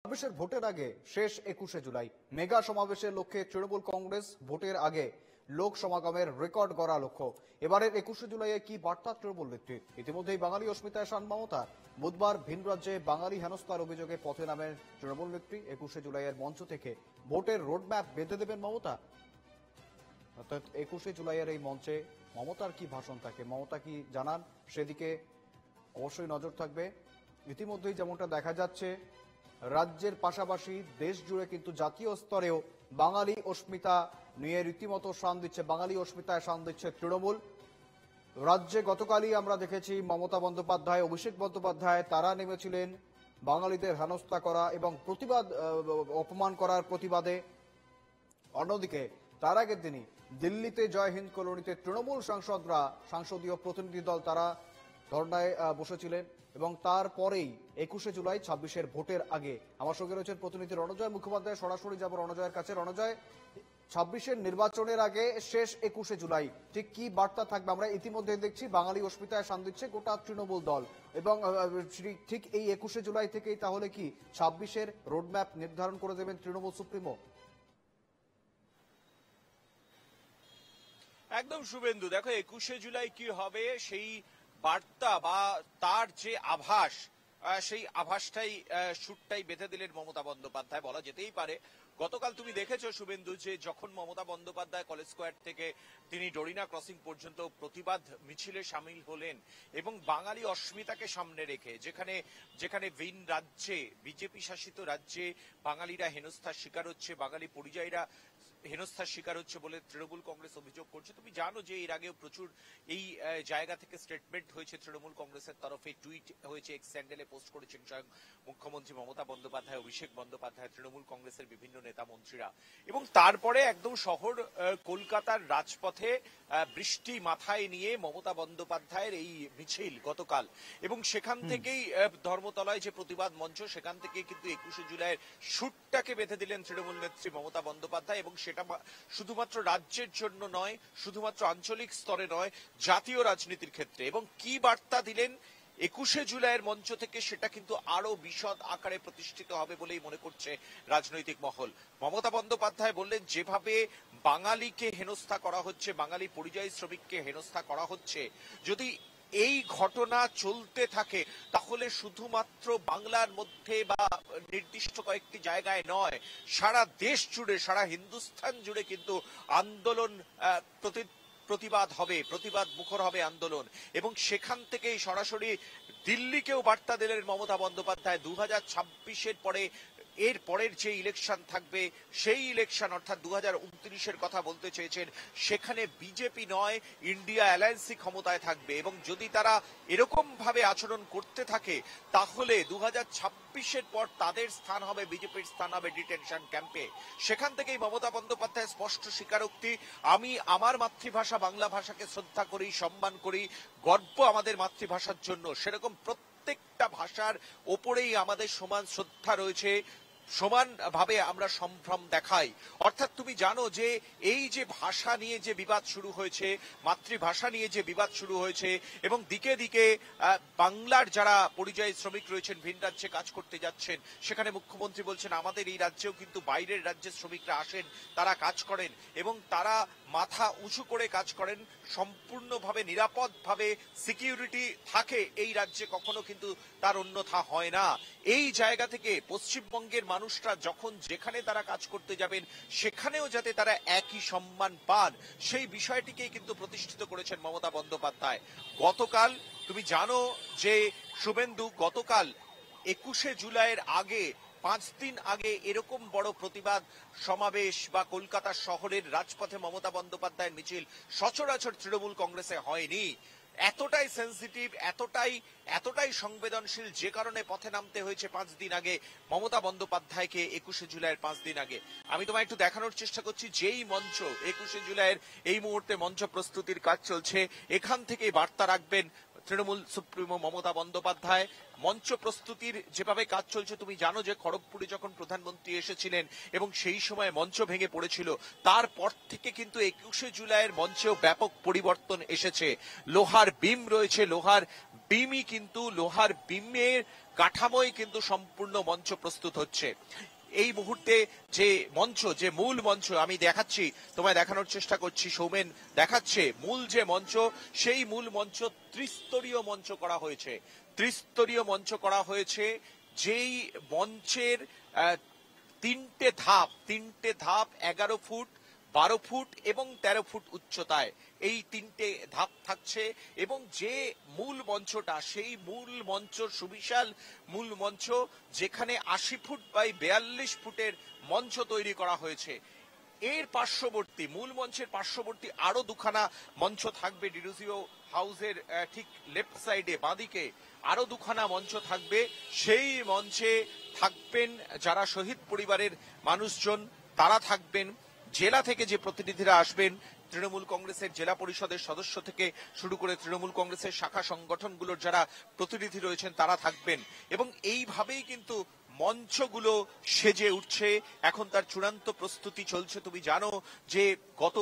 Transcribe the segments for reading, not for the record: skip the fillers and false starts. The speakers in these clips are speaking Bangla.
ছাব্বিশের ভোটের আগে শেষ 21শে জুলাই মেগা সমাবেশের লক্ষ্যে তৃণমূল কংগ্রেস ভোটের আগে লোক সমাগমের রেকর্ড গড়া লক্ষ্য। এবারের 21শে জুলাইয়ে কি বার্তা তৃণমূল নেত্রীর? ইতিমধ্যেই বাঙালি অস্মিতায় শান মমতা। বুধবার ভিন রাজ্যে বাঙালি হেনস্থার অভিযোগে পথে নামেন তৃণমূল নেত্রী। 21শে জুলাইয়ের মঞ্চ থেকে ভোটের রোডম্যাপ বেঁধে দেবেন মমতা। অর্থাৎ 21শে জুলাইয়ের এই মঞ্চে মমতার কি ভাষণ থাকে, মমতা কি জানান, সেদিকে অবশ্যই নজর থাকবে। ইতিমধ্যেই যেমনটা দেখা যাচ্ছে, রাজ্যের পাশাপাশি দেশ জুড়ে কিন্তু জাতীয় স্তরেও বাঙালি অস্মিতা নিয়ে রীতিমতো শান দিচ্ছে, বাঙালি অস্মিতায় শান দিচ্ছে তৃণমূল। রাজ্যে গতকালই আমরা দেখেছি মমতা বন্দ্যোপাধ্যায়, অভিষেক বন্দ্যোপাধ্যায় তারা নেমেছিলেন বাঙালিদের হেনস্থা করা এবং প্রতিবাদ অপমান করার প্রতিবাদে। অন্যদিকে তার আগের দিনই দিল্লিতে জয় হিন্দ কলোনিতে তৃণমূল সাংসদরা, সংসদীয় প্রতিনিধি দল তারা ধর্নায় বসেছিলেন এবং তারপরেই 21শে জুলাই 26-এর ভোটের আগে আমার সঙ্গে রয়েছেন প্রতিনিধি রণজয় মুখোপাধ্যায়। সরাসরি যাব রণজয়ের কাছে। রণজয়, 26-এর নির্বাচনের আগে শেষ 21শে জুলাই ঠিক কি বার্তা থাকবে? আমরা ইতিমধ্যে দেখছি বাঙালি অস্মিতায় শান দিচ্ছে গোটা তৃণমূল দল এবং ঠিক এই 21শে জুলাই থেকেই তাহলে কি 26-এর রোডম্যাপ নির্ধারণ করে দেবেন তৃণমূল সুপ্রিমো? একদম শুভেন্দু, দেখো 21শে জুলাই কি হবে সেই বার্তা বা তার যে আভাস, সেই আভাসটাই সুরটাই বেঁধে দিলেন মমতা বন্দ্যোপাধ্যায় বলা যেতেই পারে। গতকাল তুমি দেখেছো শুভেন্দু যে যখন মমতা বন্দ্যোপাধ্যায় কলেজ স্কোয়ার থেকে তিনি ডরিনা ক্রসিং পর্যন্ত প্রতিবাদ মিছিলে সামিল হলেন এবং বাঙালি অস্মিতাকে সামনে রেখে যেখানে ভিন রাজ্যে, বিজেপি শাসিত রাজ্যে বাঙালিরা হেনস্থার শিকার হচ্ছে, বাঙালি পরিযায়ীরা হেনস্থার শিকার হচ্ছে বলে তৃণমূল কংগ্রেস অভিযোগ করছে। তুমি জানো যে এর আগেও প্রচুর এই জায়গা থেকে স্টেটমেন্ট হয়েছে তৃণমূল কংগ্রেসের তরফে, টুইট হয়েছে, এক্স হ্যান্ডেলে পোস্ট করেছেন স্বয়ং মুখ্যমন্ত্রী মমতা বন্দ্যোপাধ্যায়, অভিষেক বন্দ্যোপাধ্যায়, তৃণমূল কংগ্রেসের বিভিন্ন নেতা মন্ত্রীরা। এবং তারপরে একদম শহর কলকাতার রাজপথে বৃষ্টি মাথায় নিয়ে মমতা বন্দ্যোপাধ্যায়ের এই মিছিল গতকাল, এবং সেখান থেকেই ধর্মতলায় যে প্রতিবাদ মঞ্চ, সেখান থেকে কিন্তু 21শে জুলাইয়ের সুরটাকে বেঁধে দিলেন তৃণমূল নেত্রী মমতা বন্দ্যোপাধ্যায়। এবং সেটা শুধুমাত্র রাজ্যের জন্য নয়, শুধুমাত্র আঞ্চলিক স্তরে নয়, জাতীয় রাজনীতির ক্ষেত্রে। এবং কি বার্তা দিলেন 21শে জুলাইয়ের মঞ্চ থেকে, সেটা কিন্তু আরো বিশদ আকারে প্রতিষ্ঠিত হবে বলেই মনে করছে রাজনৈতিক মহল। মমতা বন্দ্যোপাধ্যায় বললেন, যেভাবে বাঙালিকে হেনস্থা করা হচ্ছে, বাঙালি পরিযায়ী শ্রমিককে হেনস্থা করা হচ্ছে, যদি এই ঘটনা চলতে থাকে তাহলে শুধুমাত্র বাংলার মধ্যে বা নির্দিষ্ট কয়েকটি জায়গায় নয়, সারা দেশ জুড়ে, সারা হিন্দুস্তান জুড়ে কিন্তু আন্দোলন, প্রতিবাদ হবে, প্রতিবাদ মুখর হবে আন্দোলন। এবং সেখান থেকেই সরাসরি দিল্লিকেও বার্তা দিলেন মমতা বন্দ্যোপাধ্যায়। 2026-এর পরে এর পরের যে ইলেকশন থাকবে, সেই ইলেকশন অর্থাৎ 2029-এর কথা বলতে চেয়েছেন, সেখানে বিজেপি নয় ইন্ডিয়া অ্যালায়েন্সই ক্ষমতায় থাকবে। এবং যদি তারা এরকম ভাবে আচরণ করতে থাকে তাহলে 2026-এর পর তাদের স্থান হবে, বিজেপির স্থান হবে ডিটেনশন ক্যাম্পে। সেখান থেকেই মমতা বন্দ্যোপাধ্যায় স্পষ্ট স্বীকারোক্তি, আমি আমার মাতৃভাষা বাংলা ভাষাকে শ্রদ্ধা করি, সম্মান করি, গর্ব আমাদের মাতৃভাষার জন্য। সেরকম প্রত্যেকটা ভাষার ওপরেই আমাদের সমান শ্রদ্ধা রয়েছে, সমানভাবে আমরা সম্ভ্রম দেখাই। অর্থাৎ তুমি জানো যে এই যে ভাষা নিয়ে যে বিবাদ শুরু হয়েছে, মাতৃভাষা নিয়ে যে বিবাদ শুরু হয়েছে, এবং দিকে দিকে বাংলার যারা পরিযায়ী শ্রমিক রয়েছেন, ভিন রাজ্যে কাজ করতে যাচ্ছেন, সেখানে মুখ্যমন্ত্রী বলছেন আমাদের এই রাজ্যেও কিন্তু বাইরের রাজ্যের শ্রমিকরা আসেন, তারা কাজ করেন এবং তারা মাথা উঁচু করে কাজ করেন, সম্পূর্ণভাবে নিরাপদভাবে সিকিউরিটি থাকে এই রাজ্যে, কখনো কিন্তু তার অন্যথা হয় না। এই জায়গা থেকে পশ্চিমবঙ্গের মানুষরা যখন যেখানে তারা কাজ করতে যাবেন, সেখানেও যাতে তারা একই সম্মান পান, সেই বিষয়টিকেই কিন্তু প্রতিষ্ঠিত করেছেন মমতা বন্দ্যোপাধ্যায়। গতকাল তুমি জানো যে শুভেন্দু, গতকাল 21শে জুলাইয়ের আগে 5 দিন আগে এরকম বড় প্রতিবাদ সমাবেশ বা কলকাতা শহরের রাজপথে মমতা বন্দ্যোপাধ্যায়ের মিছিল সচরাচর তৃণমূল কংগ্রেসে হয়নি। এতটাই সেন্সিটিভ, এতটাই সংবেদনশীল, যে কারণে পথে নামতে হয়েছে 5 দিন আগে মমতা বন্দ্যোপাধ্যায়কে। 21শে জুলাইয়ের 5 দিন আগে আমি তোমায় একটু দেখানোর চেষ্টা করছি, যেই মঞ্চ 21শে জুলাইয়ের এই মুহূর্তে মঞ্চ প্রস্তুতির কাজ চলছে, এখান থেকেই বার্তা রাখবেন তৃণমূল সুপ্রিমো মমতা বন্দ্যোপাধ্যায়। মঞ্চ প্রস্তুতির যেভাবে কাজ চলছে, তুমি জানো যে খড়গপুরে যখন প্রধানমন্ত্রী এসেছিলেন এবং সেই সময় মঞ্চ ভেঙে পড়েছিল, তারপর থেকে কিন্তু 21শে জুলাইয়ের মঞ্চেও ব্যাপক পরিবর্তন এসেছে। লোহার বিম রয়েছে, লোহার বিমই কিন্তু লোহার বিমের কাঠামোই কিন্তু সম্পূর্ণ মঞ্চ প্রস্তুত হচ্ছে। এই মুহূর্তে যে মঞ্চ, যে মূল মঞ্চ আমি দেখাচ্ছি, তোমায় দেখানোর চেষ্টা করছি, সৌমেন দেখাচ্ছে মূল যে মঞ্চ, সেই মূল মঞ্চ ত্রিস্তরীয় মঞ্চ করা হয়েছে। ত্রিস্তরীয় মঞ্চ করা হয়েছে, যেই মঞ্চের তিনটে ধাপ 11 ফুট, 12 ফুট এবং 13 ফুট উচ্চতায় এই তিনটে ধাপ থাকছে। এবং যে মূল মঞ্চটা, সেই মূল মঞ্চ সুবিশাল মূল মঞ্চ, যেখানে 80 ফুট বাই 42 ফুটের মঞ্চ তৈরি করা হয়েছে। এর পার্শ্ববর্তী, মূল মঞ্চের পার্শ্ববর্তী আরো দুখানা মঞ্চ থাকবে ডিরোজিও হাউসের ঠিক লেফট সাইডে বাঁদিকে আরো দুখানা মঞ্চ থাকবে। সেই মঞ্চে থাকবেন যারা শহীদ পরিবারের মানুষজন, তারা থাকবেন। জেলা থেকে যে প্রতিনিধিরা আসবেন, তৃণমূল কংগ্রেসের জেলা পরিষদের সদস্য থেকে শুরু করে তৃণমূল কংগ্রেসের শাখা সংগঠনগুলোর যারা প্রতিনিধি রয়েছেন তারা থাকবেন। এবং এইভাবেই কিন্তু মঞ্চগুলো সেজে উঠছে। এখন তার চূড়ান্ত প্রস্তুতি চলছে। তুমি জানো যে গত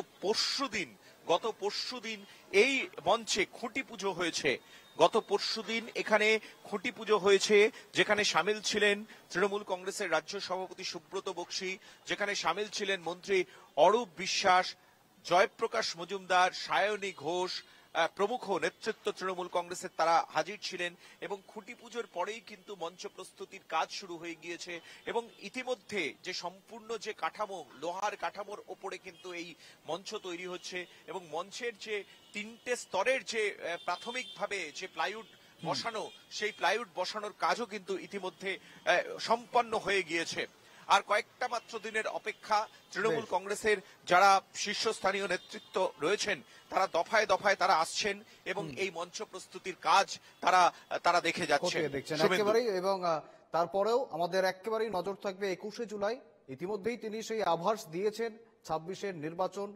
পরশুদিন এই মঞ্চে খুঁটি পুজো হয়েছে। গত পরশুদিন এখানে খুঁটি পুজো হয়েছে, যেখানে সামিল ছিলেন তৃণমূল কংগ্রেসের রাজ্য সভাপতি সুব্রত বক্সী, যেখানে সামিল ছিলেন মন্ত্রী অরূপ বিশ্বাস, জয়প্রকাশ মজুমদার, সায়নী ঘোষ প্রমুখ নেতৃত্ব তৃণমূল কংগ্রেসের, তারা হাজির ছিলেন। এবং খুঁটি পুজোর পরেই কিন্তু মঞ্চ প্রস্তুতির কাজ শুরু হয়ে গিয়েছে। এবং ইতিমধ্যে যে সম্পূর্ণ যে কাঠামো, লোহার কাঠামোর ওপরে কিন্তু এই মঞ্চ তৈরি হচ্ছে। এবং মঞ্চের যে তিনটে স্তরের যে প্রাথমিকভাবে যে প্লাইউড বসানো, সেই প্লাইউড বসানোর কাজও কিন্তু ইতিমধ্যে সম্পন্ন হয়ে গিয়েছে। আর কয়েকটা মাত্র দিনের অপেক্ষা। তৃণমূল কংগ্রেসের যারা শীর্ষস্থানীয় নেতৃত্ব রয়েছেন, তারা দফায় দফায় তারা আসছেন এবং এই মঞ্চ প্রস্তুতির কাজ তারা দেখে যাচ্ছে একেবারেই। এবং তারপরেও আমাদের একেবারেই নজর থাকবে 21শে জুলাই। ইতিমধ্যেই তিনি সেই আভাস দিয়েছেন 26-এর নির্বাচন,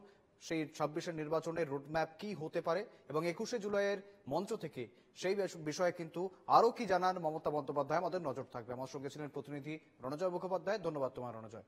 সেই 26-এর নির্বাচনের রোডম্যাপ কি হতে পারে এবং 21শে জুলাইয়ের মঞ্চ থেকে সেই বিষয়ে কিন্তু আরো কি জানান মমতা বন্দ্যোপাধ্যায়, আমাদের নজর থাকবে। আমার সঙ্গে ছিলেন প্রতিনিধি রণজয় মুখোপাধ্যায়। ধন্যবাদ তোমার রণজয়।